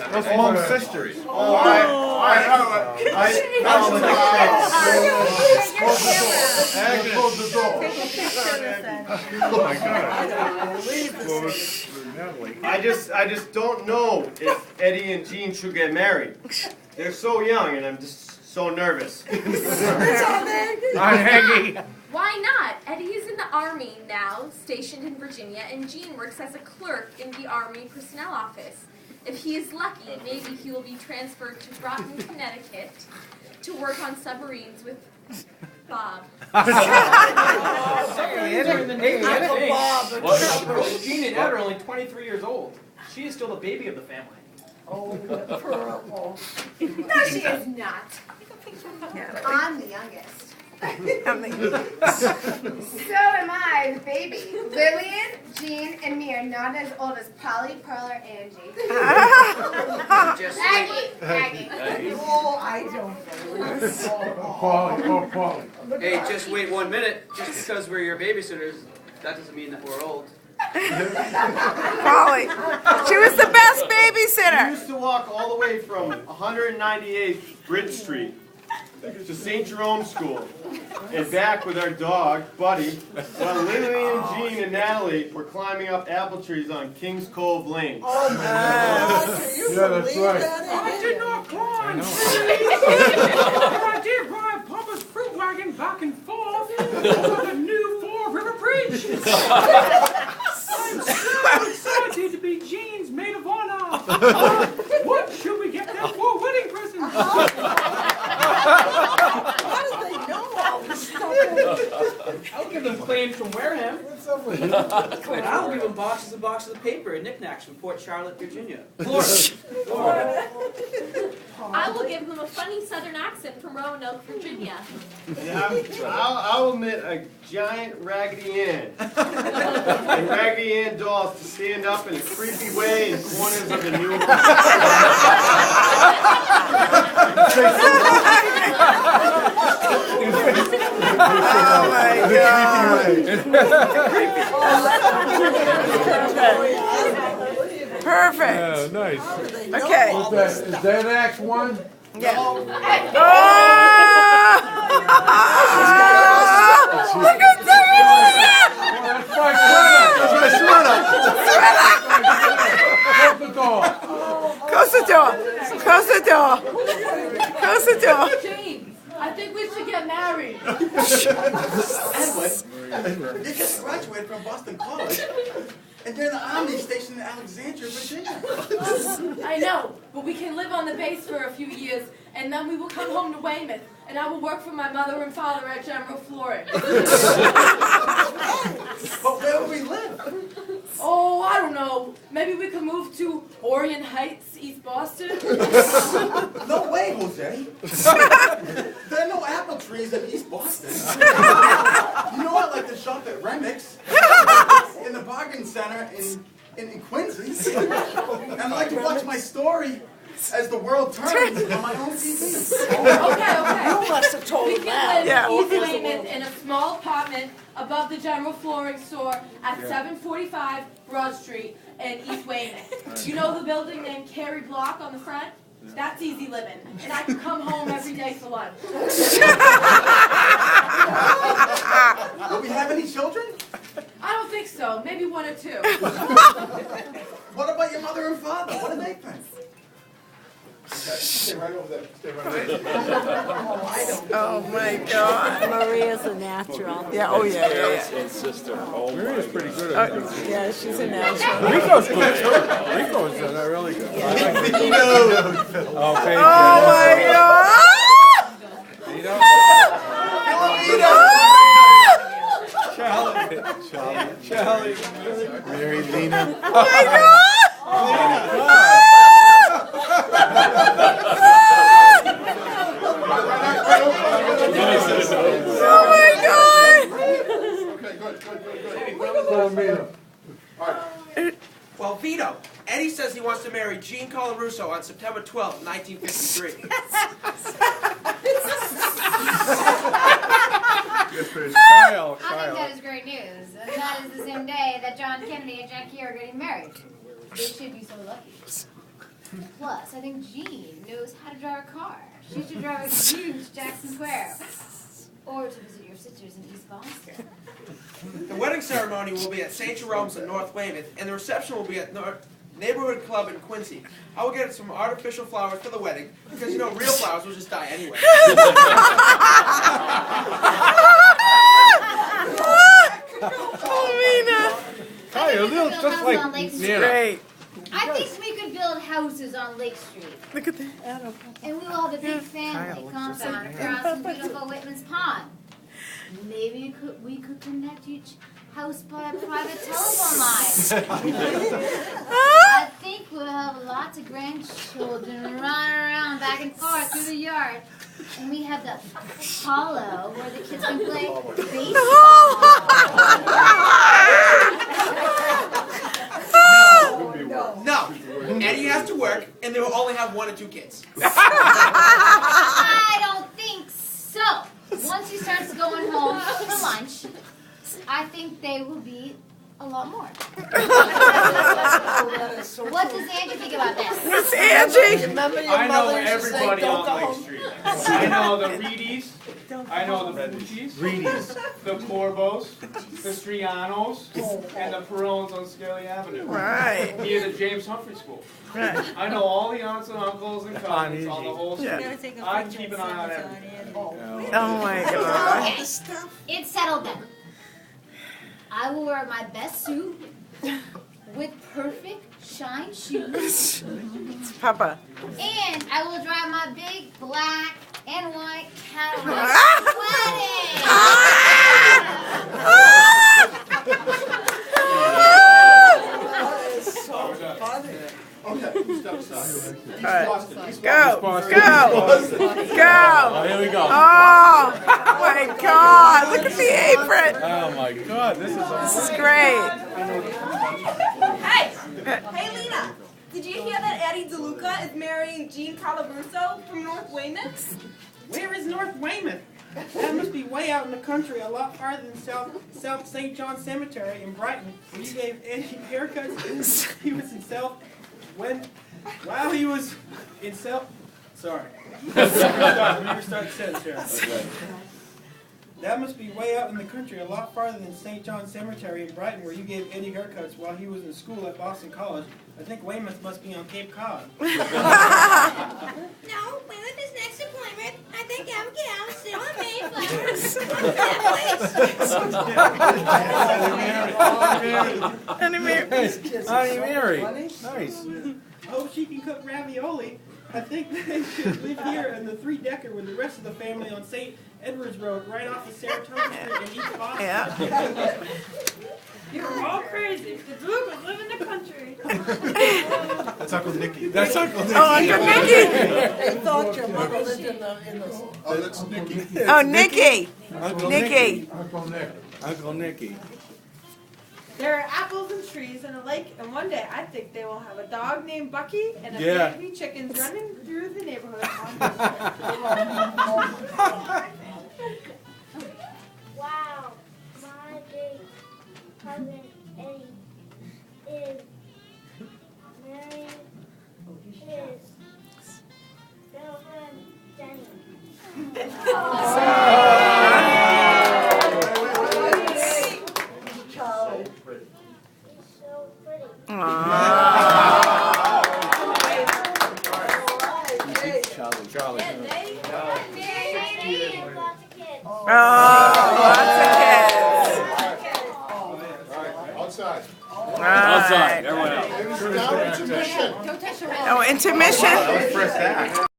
That's Mom's sisters. Oh, close the door. Oh my God. I just don't know if Eddie and Jean should get married. They're so young, and I'm just so nervous. Aggie. Why not? Eddie is in the Army now, stationed in Virginia, and Jean works as a clerk in the Army Personnel Office. If he is lucky, maybe he will be transferred to Groton, Connecticut, to work on submarines with Bob. Jean and Ed are only 23 years old. She is still the baby of the family. Oh, purple. No, she is not. I'm the youngest. So am I, the baby. Lillian, Jean, and me are not as old as Polly, Pearl, or Angie. Aggie. Oh, I don't know. Polly. Hey, just wait 1 minute. Just because we're your babysitters, that doesn't mean that we're old. Polly. She was the best We babysitter. used to walk all the way from 198th Bridge Street to St. Jerome's School and back with our dog, Buddy, while Lillian, Jean, and Natalie were climbing up apple trees on Kings Cove Lane. Oh, my God. Can you that's believe right. that? I did not climb. But I did ride Papa's fruit wagon back and forth over the new Four River Bridge. I'm so excited to be Jean's maid of honor. What should we get them for wedding presents? How did they know all this stuff? I'll give them claims from Wareham. And I'll give them boxes and boxes of paper and knickknacks from Port Charlotte, Virginia. Florida. I will give them a funny southern accent from Roanoke, Virginia. And I'll admit a giant Raggedy Ann and Raggedy Ann dolls to stand up in a creepy way in corners of the new Oh my God. Perfect. Oh, nice. Okay. Is that Act 1? Yeah. Oh! Look at that! That's my sweater. That's my sweater. Close the door. Close the door. Close the door. Close the door. James, I think we should get married. Edward, you just graduated from Boston College, and you're in the Army stationed in Alexandria, Virginia. I know, but we can live on the base for a few years, and then we will come home to Weymouth, and I will work for my mother and father at General Flooring. But where will we live? Oh, I don't know. Maybe we could move to Orion Heights, East Boston. No way, Jose. There are no apple trees in East Boston. You know I like to shop at Remix, in the bargain center in Quincy. And I like to watch my story as the world turns on my own TV. Okay. You must have told We him can that. live in East Weymouth in a small apartment above the General Flooring store at 745 Broad Street in East Weymouth. You know the building named Carey Block on the front? That's easy living. And I can come home every day for lunch. Will we have any children? I don't think so. Maybe one or two. What about your mother and father? What do they think? Stay right over there. Stay right over there. Oh my God. Maria's a natural. Yeah. Oh yeah. And sister. Oh, Maria's pretty good at it. Yeah, she's a natural. Rico's good too. Rico's really good. Oh, thank Oh my God. Charlie. Mary Lena. Oh my God. Oh my God! Well, Vito, Eddie says he wants to marry Jean Colarusso on September 12th, 1953. Kyle. I think that is great news. And that is the same day that John Kennedy and Jackie are getting married. They should be so lucky. Plus, I think Jean knows how to drive a car. She should drive with you to Jackson Square. Or to visit your sisters in East Boston. The wedding ceremony will be at St. Jerome's in North Weymouth, and the reception will be at Neighborhood Club in Quincy. I will get some artificial flowers for the wedding, because, you know, real flowers will just die anyway. Hi, a little just like Great. I think we could build houses on Lake Street. Look at that. And we will have a big family compound across from beautiful Whitman's Pond. Maybe we could connect each house by a private telephone line. I think we'll have lots of grandchildren running around back and forth through the yard. And we have the hollow where the kids can play baseball. No, Eddie has to work, and they will only have 1 or 2 kids. I don't think so. Once he starts going home for lunch, I think they will be a lot more. What does Angie think about this? What's Angie? I know everybody on Lake Street. I know the Reedies. I know the Fucci's. The Corbos. The Strianos. And the Perones on Scaly Avenue. Right. Near the James Humphrey School. Right. I know all the aunts and uncles and cousins on the whole street. Yeah. I keep an eye on everything. Oh my God. Okay, it's settled then. I will wear my best suit with perfect shine shoes. It's Papa. And I will drive my big black and white Cadillac Okay, step aside. All right. Go. Oh, here we go. Oh my God. Look at the apron. Oh my God, this is This awesome. is great. Hey! Hey, Lena! Did you hear that Eddie DeLuca is marrying Jean Calabrese from North Weymouth? Where is North Weymouth? That must be way out in the country, a lot farther than South St. John Cemetery in Brighton, where you gave Eddie haircuts. He was in while he was in sorry. Let me restart the sentence here. That must be way out in the country, a lot farther than St. John Cemetery in Brighton, where you gave Eddie haircuts while he was in school at Boston College. I think Weymouth must be on Cape Cod. No, Weymouth is next to Plymouth. I think Abigail is still in Mayflower. Honey Mary. Nice. I hope she can cook ravioli. I think they should live here in the 3-decker with the rest of the family on St. Edwards Road, right off of Saratoga Street in East Boston. Yeah. You're all crazy. The DeLucas live in the country. That's Uncle Nicky. That's Uncle Nicky. Oh, Uncle Nicky. I thought your mother lived in the. Oh, that's Nicky. Oh, Nicky. Uncle Nicky. Uncle Nick. Uncle Nicky. There are apples and trees and a lake, and one day I think they will have a dog named Bucky and a Yeah. baby chickens running through the neighborhood. Wow, my big cousin Eddie is marrying his girlfriend Jenny. He's so pretty. Charlie. And they got married and lots of kids. Oh, lots of kids. Outside. Right. Everyone else. Don't touch your Oh, intermission. First act.